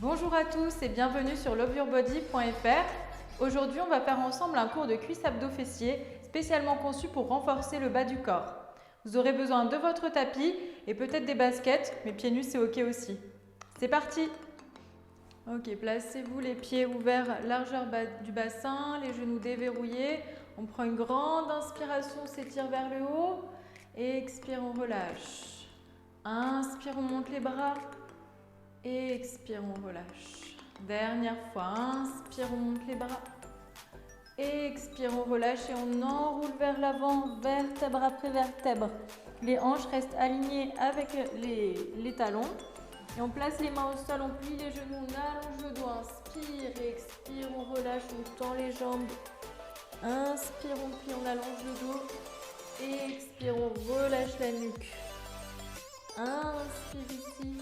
Bonjour à tous et bienvenue sur loveyourbody.fr. Aujourd'hui, on va faire ensemble un cours de cuisse abdos-fessiers spécialement conçu pour renforcer le bas du corps. Vous aurez besoin de votre tapis et peut-être des baskets, mais pieds nus c'est ok aussi. C'est parti! Ok, placez-vous les pieds ouverts, largeur du bassin, les genoux déverrouillés. On prend une grande inspiration, on s'étire vers le haut. Et expire, on relâche. Inspire, on monte les bras. Et expire, on relâche. Dernière fois, inspire, on monte les bras. Et expire, on relâche et on enroule vers l'avant, vertèbre après vertèbre. Les hanches restent alignées avec les talons. Et on place les mains au sol, on plie les genoux, on allonge le dos. Inspire et expire, on relâche, on tend les jambes. Inspire, on plie, on allonge le dos. Et expire, on relâche la nuque. Inspire ici.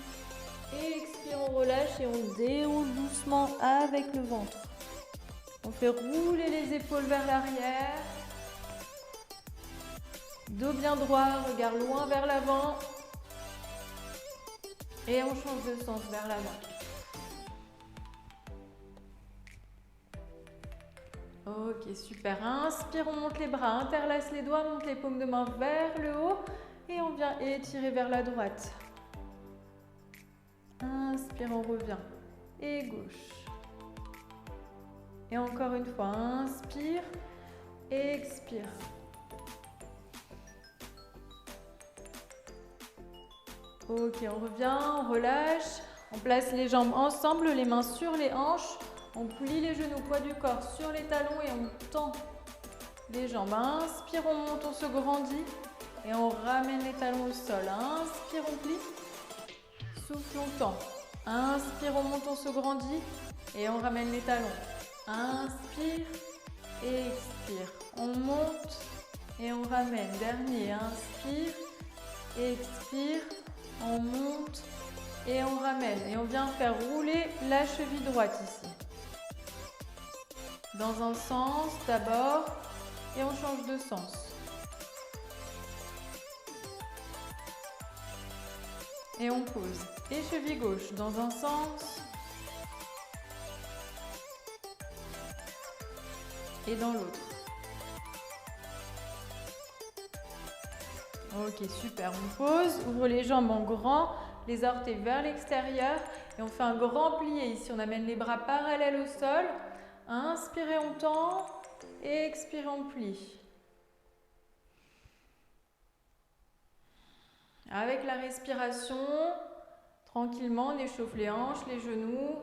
Et expire, on relâche et on déroule doucement avec le ventre. On fait rouler les épaules vers l'arrière. Dos bien droit, regard loin vers l'avant. Et on change de sens vers l'avant. Ok, super. Inspire, on monte les bras, interlace les doigts, monte les paumes de main vers le haut. Et on vient étirer vers la droite. Inspire, on revient. Et gauche. Et encore une fois, inspire. Et expire. Ok, on revient, on relâche. On place les jambes ensemble, les mains sur les hanches. On plie les genoux, poids du corps sur les talons et on tend les jambes. Inspire, on monte, on se grandit. Et on ramène les talons au sol. Inspire, on plie. Souffle, on tend. Inspire, on monte, on se grandit. Et on ramène les talons. Inspire et expire. On monte et on ramène. Dernier, inspire, expire. On monte et on ramène. Et on vient faire rouler la cheville droite ici. Dans un sens d'abord et on change de sens. Et on pose. Et cheville gauche dans un sens et dans l'autre. Ok, super. On pose, ouvre les jambes en grand, les orteils vers l'extérieur et on fait un grand plié ici. On amène les bras parallèles au sol. Inspirez, on tend et expirez, on plie. Avec la respiration, tranquillement, on échauffe les hanches, les genoux.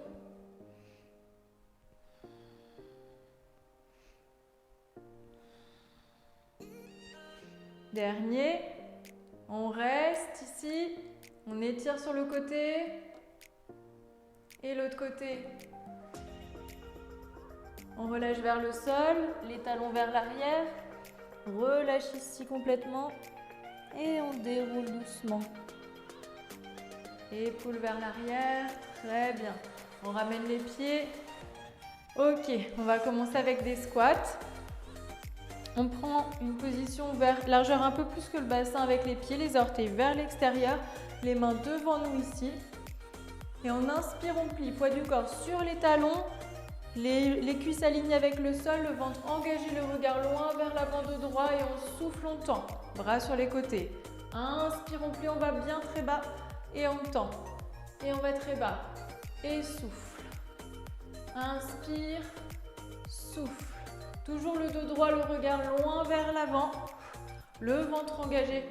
Dernier, on reste ici, on étire sur le côté et l'autre côté. On relâche vers le sol, les talons vers l'arrière, relâche ici complètement et on déroule doucement. Épaules vers l'arrière, très bien. On ramène les pieds. Ok, on va commencer avec des squats. On prend une position vers largeur un peu plus que le bassin avec les pieds, les orteils vers l'extérieur, les mains devant nous ici. Et on inspire, on plie, poids du corps sur les talons, les cuisses alignées avec le sol, le ventre engagé, le regard loin vers l'avant de droit et on souffle, on tend. Bras sur les côtés. Inspire, on plie, on va bien très bas et on tend. Et on va très bas et souffle. Inspire, souffle. Toujours le dos droit, le regard loin vers l'avant. Le ventre engagé.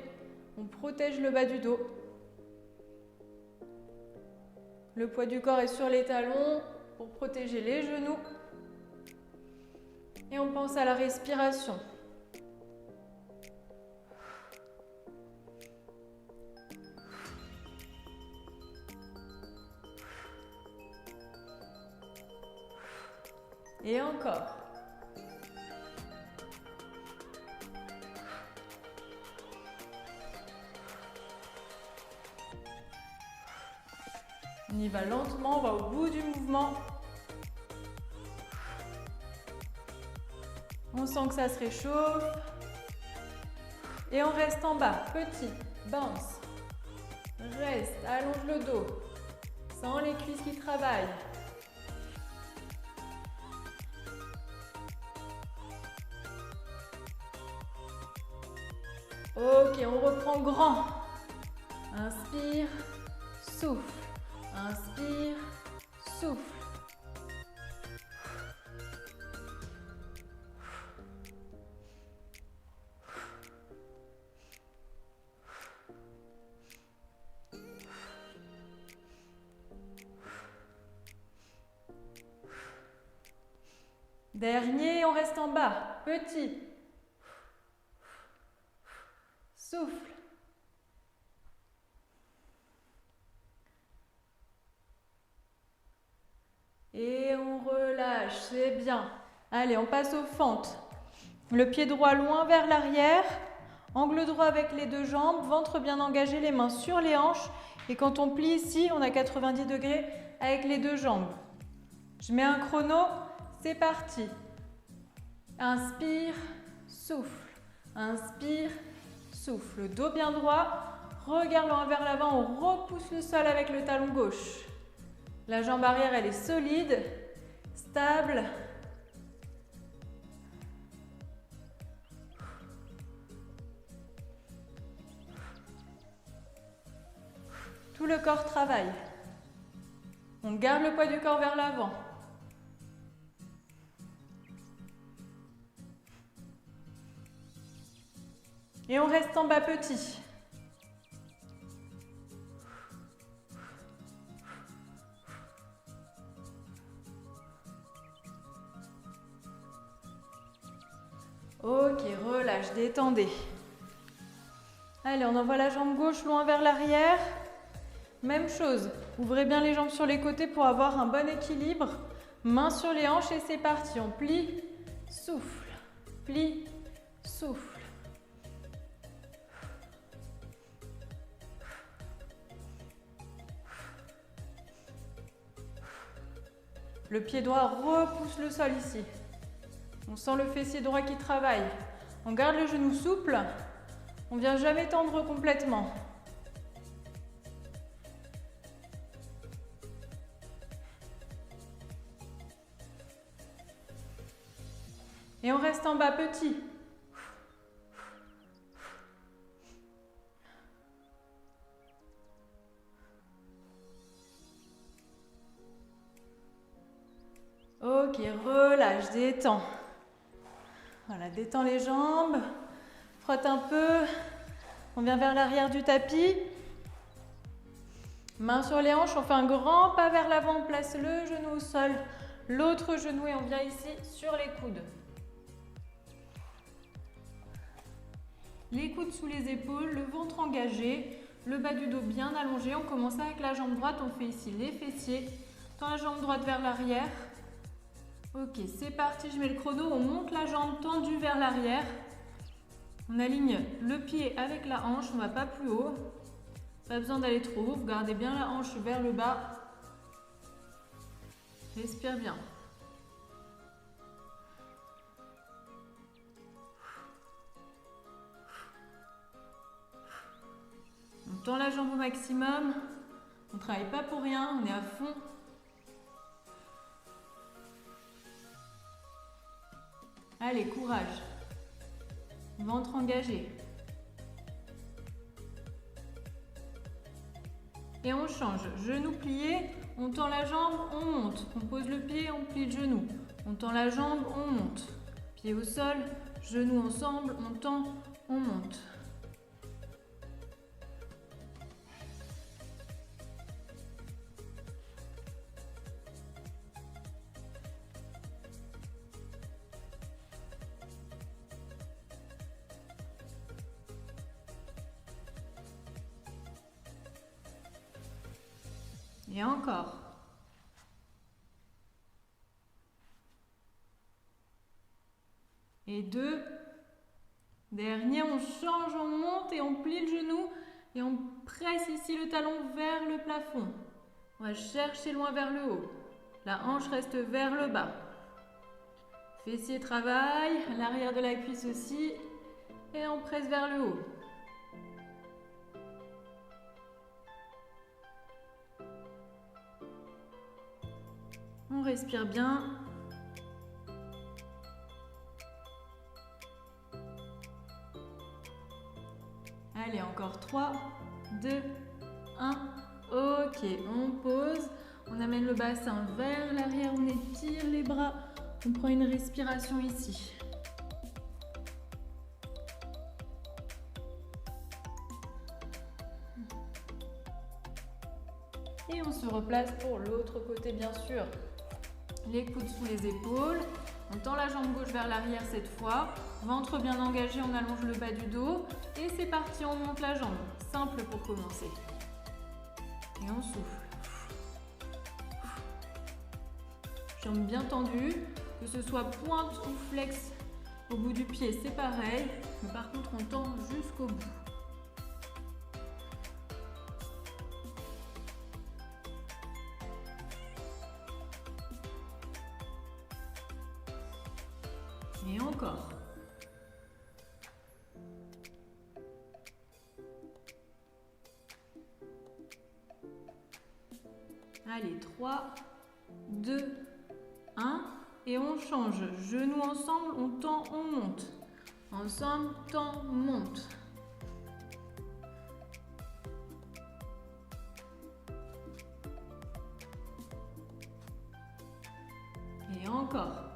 On protège le bas du dos. Le poids du corps est sur les talons pour protéger les genoux. Et on pense à la respiration. Et encore. On y va lentement, on va au bout du mouvement. On sent que ça se réchauffe. Et on reste en bas. Petit, bounce. Reste, allonge le dos. sent les cuisses qui travaillent. Ok, on reprend grand. Inspire, souffle. Inspire, souffle. Dernier, on reste en bas. Petit. Souffle. Et on relâche, c'est bien. Allez, on passe aux fentes. Le pied droit loin vers l'arrière. Angle droit avec les deux jambes. Ventre bien engagé, les mains sur les hanches. Et quand on plie ici, on a 90 degrés avec les deux jambes. Je mets un chrono. C'est parti. Inspire, souffle. Inspire, souffle. Dos bien droit. Regard loin vers l'avant. On repousse le sol avec le talon gauche. La jambe arrière, elle est solide, stable. Tout le corps travaille. On garde le poids du corps vers l'avant. Et on reste en bas petit. Ok, relâche, détendez. Allez, on envoie la jambe gauche loin vers l'arrière. Même chose, ouvrez bien les jambes sur les côtés pour avoir un bon équilibre. Mains sur les hanches et c'est parti. On plie, souffle, plie, souffle. Le pied droit repousse le sol ici. On sent le fessier droit qui travaille. On garde le genou souple. On ne vient jamais tendre complètement. Et on reste en bas petit. Ok, relâche, détends. Voilà, détends les jambes. Frotte un peu. On vient vers l'arrière du tapis. Main sur les hanches, on fait un grand pas vers l'avant. On place le genou au sol, l'autre genou et on vient ici sur les coudes. Les coudes sous les épaules, le ventre engagé, le bas du dos bien allongé. On commence avec la jambe droite, on fait ici les fessiers. Tend la jambe droite vers l'arrière. Ok, c'est parti, je mets le chrono, on monte la jambe tendue vers l'arrière. On aligne le pied avec la hanche, on ne va pas plus haut. Pas besoin d'aller trop haut, vous gardez bien la hanche vers le bas. Respire bien. On tend la jambe au maximum. On ne travaille pas pour rien, on est à fond. Allez, courage. Ventre engagé. Et on change. Genou plié, on tend la jambe, on monte. On pose le pied, on plie le genou. On tend la jambe, on monte. Pied au sol, genoux ensemble, on tend, on monte. Et encore. Et deux. Dernier, on change, on monte et on plie le genou et on presse ici le talon vers le plafond. On va chercher loin vers le haut. La hanche reste vers le bas. Fessier travaille, l'arrière de la cuisse aussi et on presse vers le haut. On respire bien. Allez, encore 3, 2, 1. Ok, on pose. On amène le bassin vers l'arrière, on étire les bras. On prend une respiration ici. Et on se replace pour l'autre côté, bien sûr. Les coudes sous les épaules. On tend la jambe gauche vers l'arrière cette fois. Ventre bien engagé, on allonge le bas du dos. Et c'est parti, on monte la jambe. Simple pour commencer. Et on souffle. Jambe bien tendue. Que ce soit pointe ou flex au bout du pied, c'est pareil. Mais par contre, on tend jusqu'au bout. Et encore. Allez, 3, 2, 1. Et on change. Genoux ensemble, on tend, on monte. Ensemble, tend, monte. Et encore.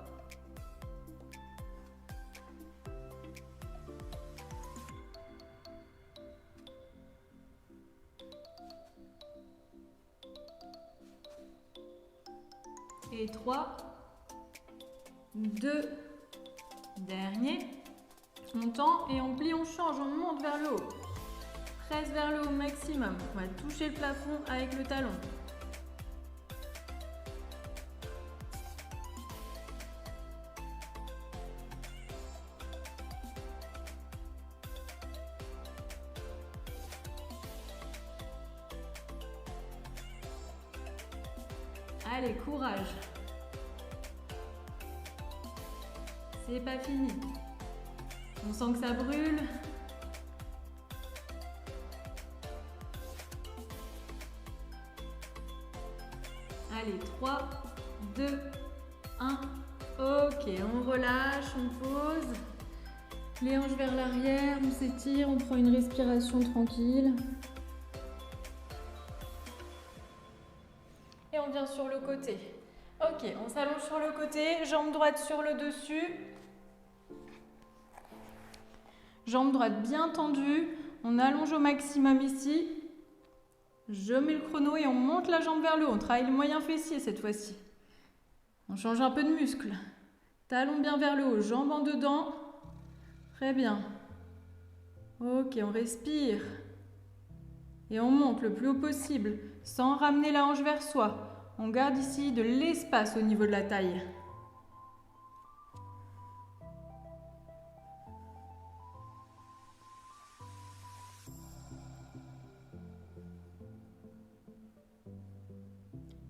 Et 3, 2, dernier. On tend et on plie, on change, on monte vers le haut. Presse vers le haut maximum. On va toucher le plafond avec le talon. Allez, courage. C'est pas fini. On sent que ça brûle. Allez, 3, 2, 1. Ok, on relâche, on pose. Les hanches vers l'arrière, on s'étire, on prend une respiration tranquille. Et on vient sur le côté. Ok, on s'allonge sur le côté, jambe droite sur le dessus. Jambe droite bien tendue. On allonge au maximum ici. Je mets le chrono et on monte la jambe vers le haut. On travaille le moyen fessier cette fois-ci. On change un peu de muscle. Talon bien vers le haut, jambe en dedans. Très bien. Ok, on respire. Et on monte le plus haut possible, sans ramener la hanche vers soi. On garde ici de l'espace au niveau de la taille.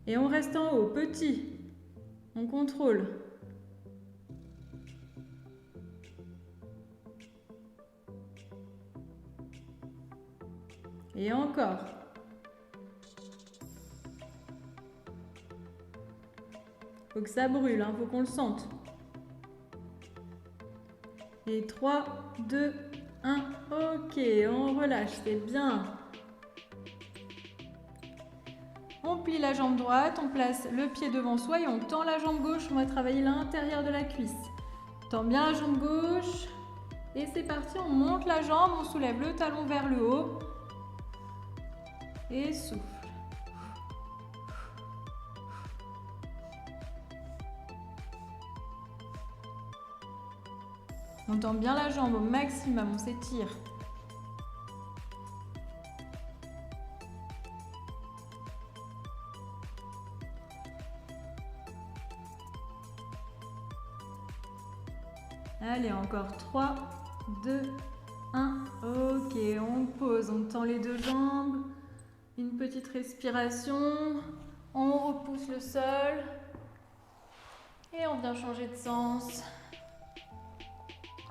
Et on reste en haut, petit. On contrôle. Et encore. Faut que ça brûle, hein, faut qu'on le sente. Et 3, 2, 1. Ok, on relâche, c'est bien. On plie la jambe droite, on place le pied devant soi et on tend la jambe gauche. On va travailler l'intérieur de la cuisse. Tend bien la jambe gauche. Et c'est parti, on monte la jambe, on soulève le talon vers le haut. Et souffle. On tend bien la jambe au maximum, on s'étire. Allez, encore 3, 2, 1. Ok, on pose, on tend les deux jambes. Une petite respiration. On repousse le sol. Et on vient changer de sens.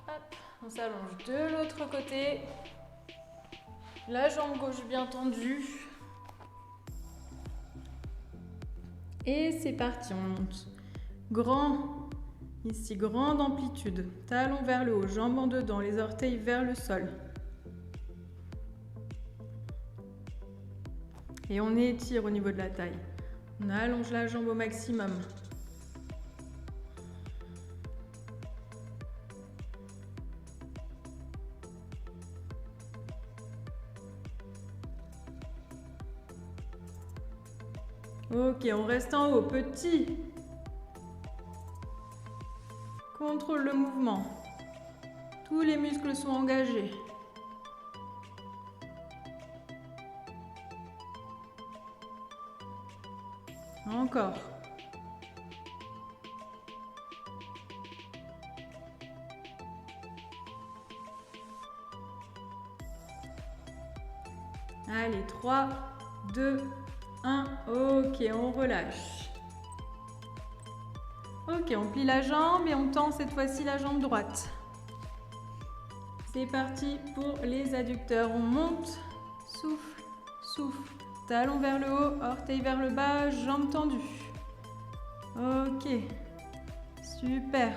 Hop, on s'allonge de l'autre côté. La jambe gauche bien tendue. Et c'est parti, on monte. Grand, ici, grande amplitude. Talons vers le haut, jambes en dedans, les orteils vers le sol. Et on étire au niveau de la taille. On allonge la jambe au maximum. Ok, on reste en haut, petit. Contrôle le mouvement. Tous les muscles sont engagés. Encore. Allez, 3, 2, 1. Ok, on relâche. Ok, on plie la jambe et on tend cette fois-ci la jambe droite. C'est parti pour les adducteurs. On monte, souffle, souffle. Talons vers le haut, orteils vers le bas, jambes tendues. Ok, super.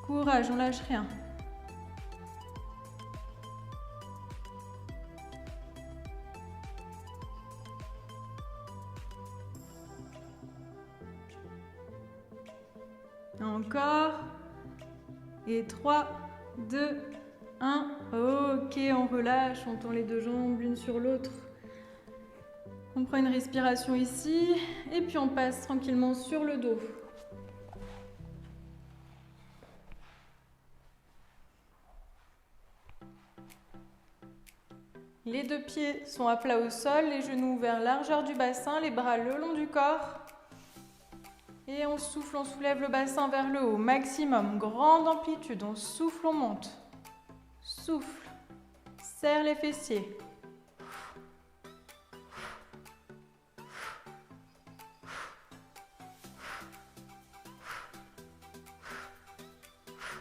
Courage, on lâche rien. Encore. Et 3, 2, 1. Ok, on relâche, on tend les deux jambes l'une sur l'autre. On prend une respiration ici et puis on passe tranquillement sur le dos. Les deux pieds sont à plat au sol, les genoux ouverts largeur du bassin, les bras le long du corps. Et on souffle, on soulève le bassin vers le haut, maximum, grande amplitude, on souffle, on monte. Souffle, serre les fessiers.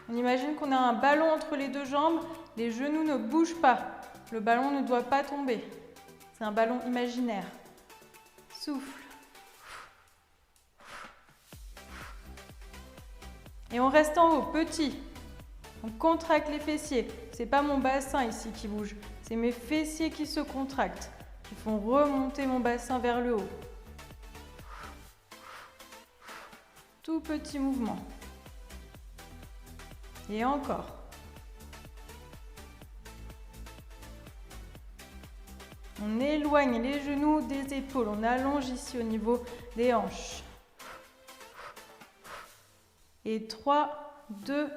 On imagine qu'on a un ballon entre les deux jambes, les genoux ne bougent pas, le ballon ne doit pas tomber. C'est un ballon imaginaire. Souffle. Et on reste en haut, petit. On contracte les fessiers. C'est pas mon bassin ici qui bouge, c'est mes fessiers qui se contractent, qui font remonter mon bassin vers le haut. Tout petit mouvement. Et encore. On éloigne les genoux des épaules, on allonge ici au niveau des hanches. Et 3, 2,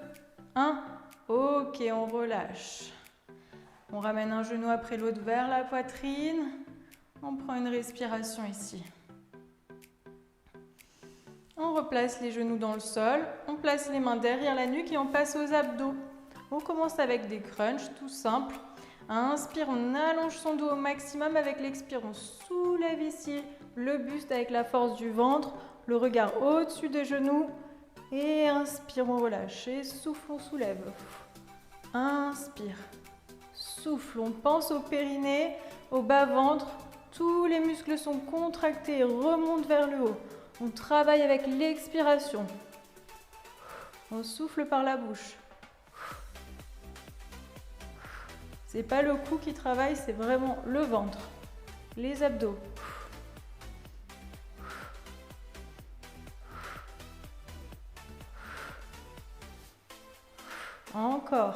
1. Ok, on relâche. On ramène un genou après l'autre vers la poitrine. On prend une respiration ici. On replace les genoux dans le sol. On place les mains derrière la nuque et on passe aux abdos. On commence avec des crunchs, tout simple. Inspire, on allonge son dos au maximum. Avec l'expire, on soulève ici le buste avec la force du ventre. Le regard au-dessus des genoux. Et inspire, on relâche. Et souffle, on soulève. Inspire. Souffle, on pense au périnée, au bas-ventre. Tous les muscles sont contractés et remontent vers le haut. On travaille avec l'expiration. On souffle par la bouche. C'est pas le cou qui travaille, c'est vraiment le ventre, les abdos. Encore.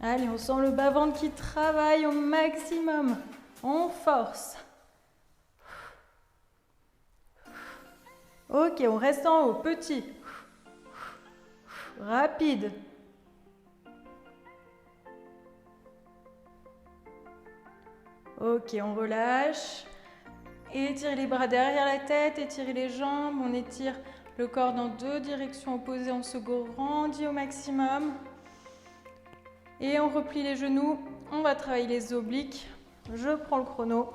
Allez, on sent le bas-ventre qui travaille au maximum. On force. Ok, on reste en haut, petit. Rapide. Ok, on relâche. Étirez les bras derrière la tête, étirez les jambes. On étire le corps dans deux directions opposées. On se grandit au maximum. Et on replie les genoux. On va travailler les obliques. Je prends le chrono.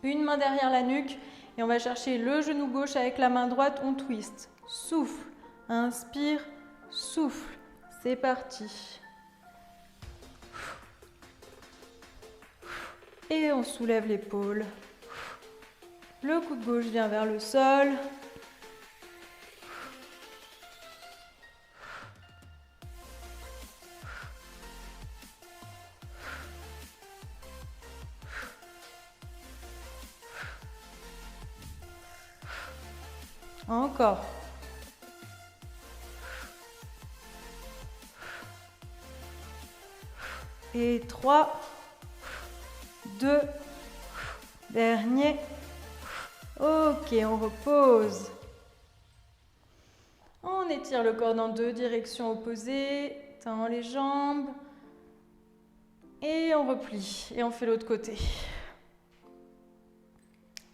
Une main derrière la nuque. Et on va chercher le genou gauche avec la main droite. On twist. souffle. Inspire, souffle. C'est parti. Et on soulève l'épaule. Le coude gauche vient vers le sol. Encore. Et 3, 2, dernier. Ok, on repose. On étire le corps dans deux directions opposées. Tend les jambes. Et on replie. Et on fait l'autre côté.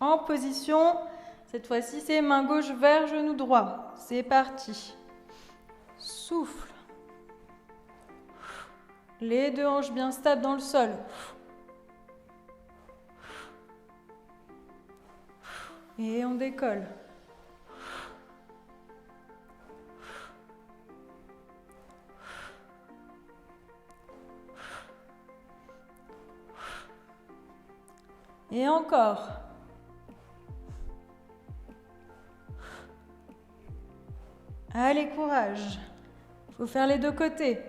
En position. Cette fois-ci, c'est main gauche vers genou droit. C'est parti. Souffle. Les deux hanches bien stables dans le sol. Et on décolle. Et encore. Allez, courage. Il faut faire les deux côtés.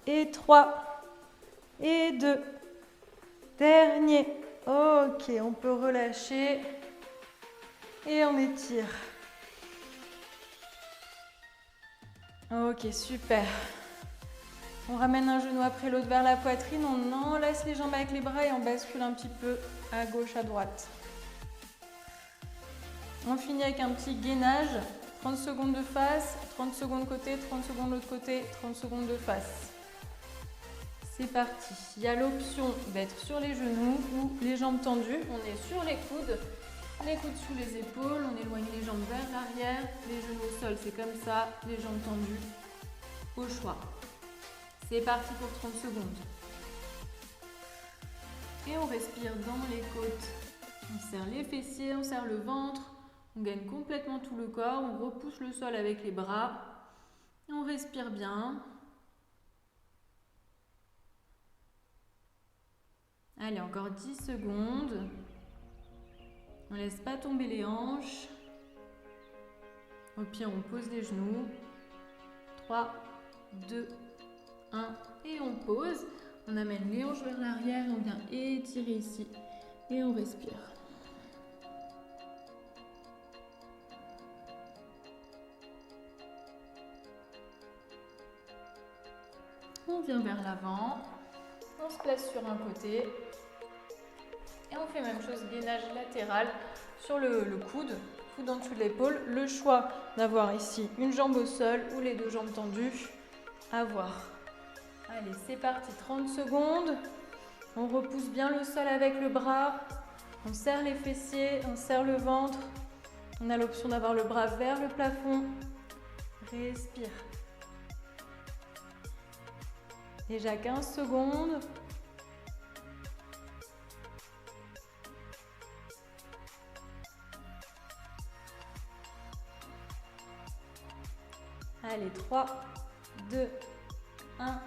Et 3. Et 2. Dernier. Ok, on peut relâcher. Et on étire. Ok, super. On ramène un genou après l'autre vers la poitrine. On enlace les jambes avec les bras et on bascule un petit peu à gauche, à droite. On finit avec un petit gainage. 30 secondes de face, 30 secondes côté, 30 secondes de l'autre côté, 30 secondes de face. C'est parti. Il y a l'option d'être sur les genoux ou les jambes tendues. On est sur les coudes sous les épaules. On éloigne les jambes vers l'arrière. Les genoux au sol, c'est comme ça. Les jambes tendues au choix. C'est parti pour 30 secondes. Et on respire dans les côtes. On serre les fessiers, on serre le ventre. On gagne complètement tout le corps. On repousse le sol avec les bras. On respire bien. Allez, encore 10 secondes. On ne laisse pas tomber les hanches. Au pire, on pose les genoux. 3, 2, 1. Et on pose. On amène les hanches vers l'arrière. On vient étirer ici. Et on respire. On vient vers l'avant. On se place sur un côté. Et on fait même chose, gainage latéral sur le coude en dessous de l'épaule. Le choix d'avoir ici une jambe au sol ou les deux jambes tendues, à voir. Allez, c'est parti, 30 secondes. On repousse bien le sol avec le bras. On serre les fessiers, on serre le ventre. On a l'option d'avoir le bras vers le plafond. Respire. Déjà 15 secondes. Allez, 3, 2, 1.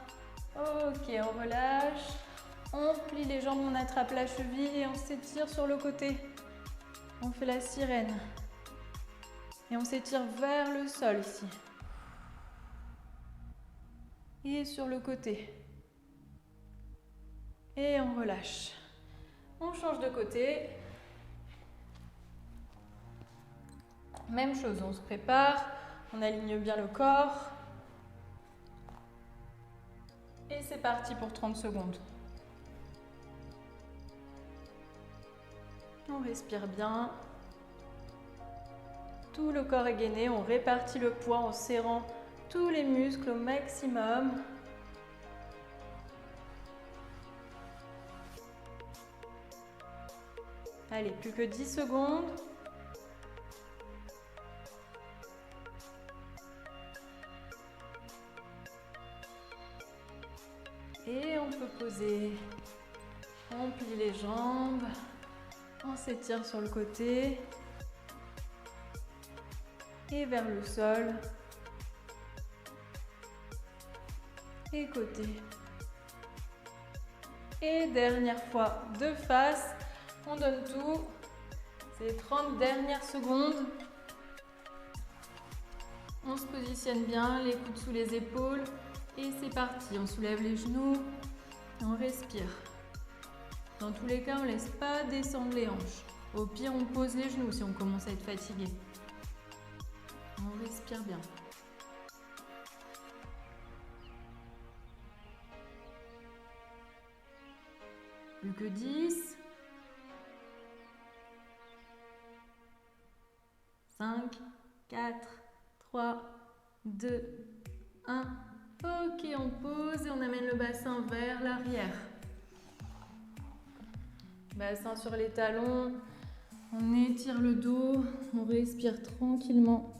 Ok, on relâche. On plie les jambes, on attrape la cheville et on s'étire sur le côté. On fait la sirène. Et on s'étire vers le sol ici. Et sur le côté. Et on relâche. On change de côté. Même chose, on se prépare. On aligne bien le corps. Et c'est parti pour 30 secondes. On respire bien. Tout le corps est gainé. On répartit le poids en serrant tous les muscles au maximum. Allez, plus que 10 secondes. Et on peut poser. On plie les jambes. On s'étire sur le côté et vers le sol. Et côté. Et dernière fois de face. On donne tout. C'est les 30 dernières secondes. On se positionne bien, les coudes sous les épaules. Et c'est parti. On soulève les genoux. Et on respire. Dans tous les cas, on ne laisse pas descendre les hanches. Au pire, on pose les genoux si on commence à être fatigué. On respire bien. Plus que 10. 5, 4, 3, 2, 1. Ok, on pose et on amène le bassin vers l'arrière. Bassin sur les talons. On étire le dos. On respire tranquillement.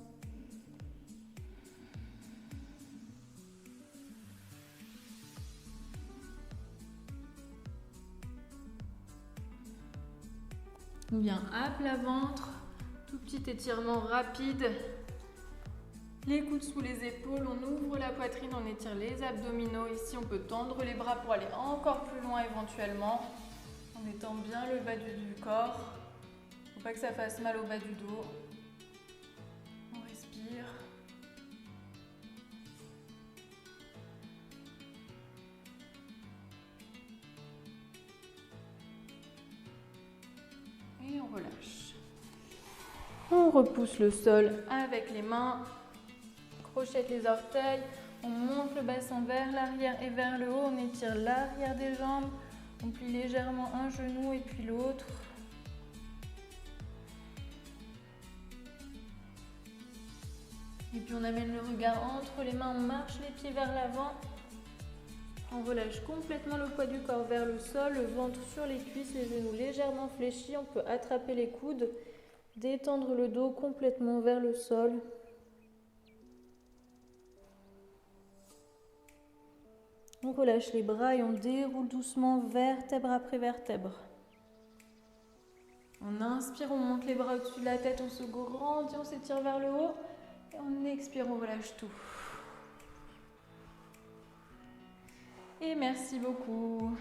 On vient à plat ventre. Tout petit étirement rapide. Les coudes sous les épaules, on ouvre la poitrine, on étire les abdominaux. Ici, on peut tendre les bras pour aller encore plus loin éventuellement. On étend bien le bas du corps. Il ne faut pas que ça fasse mal au bas du dos. On respire. Et on relâche. On repousse le sol avec les mains. Crochette les orteils. On monte le bassin vers l'arrière et vers le haut. On étire l'arrière des jambes. On plie légèrement un genou et puis l'autre. Et puis on amène le regard entre les mains. On marche les pieds vers l'avant. On relâche complètement le poids du corps vers le sol, le ventre sur les cuisses, les genoux légèrement fléchis. On peut attraper les coudes, détendre le dos complètement vers le sol. On relâche les bras et on déroule doucement vertèbre après vertèbre. On inspire, on monte les bras au-dessus de la tête, on se grandit, on s'étire vers le haut. Et on expire, on relâche tout. Et merci beaucoup.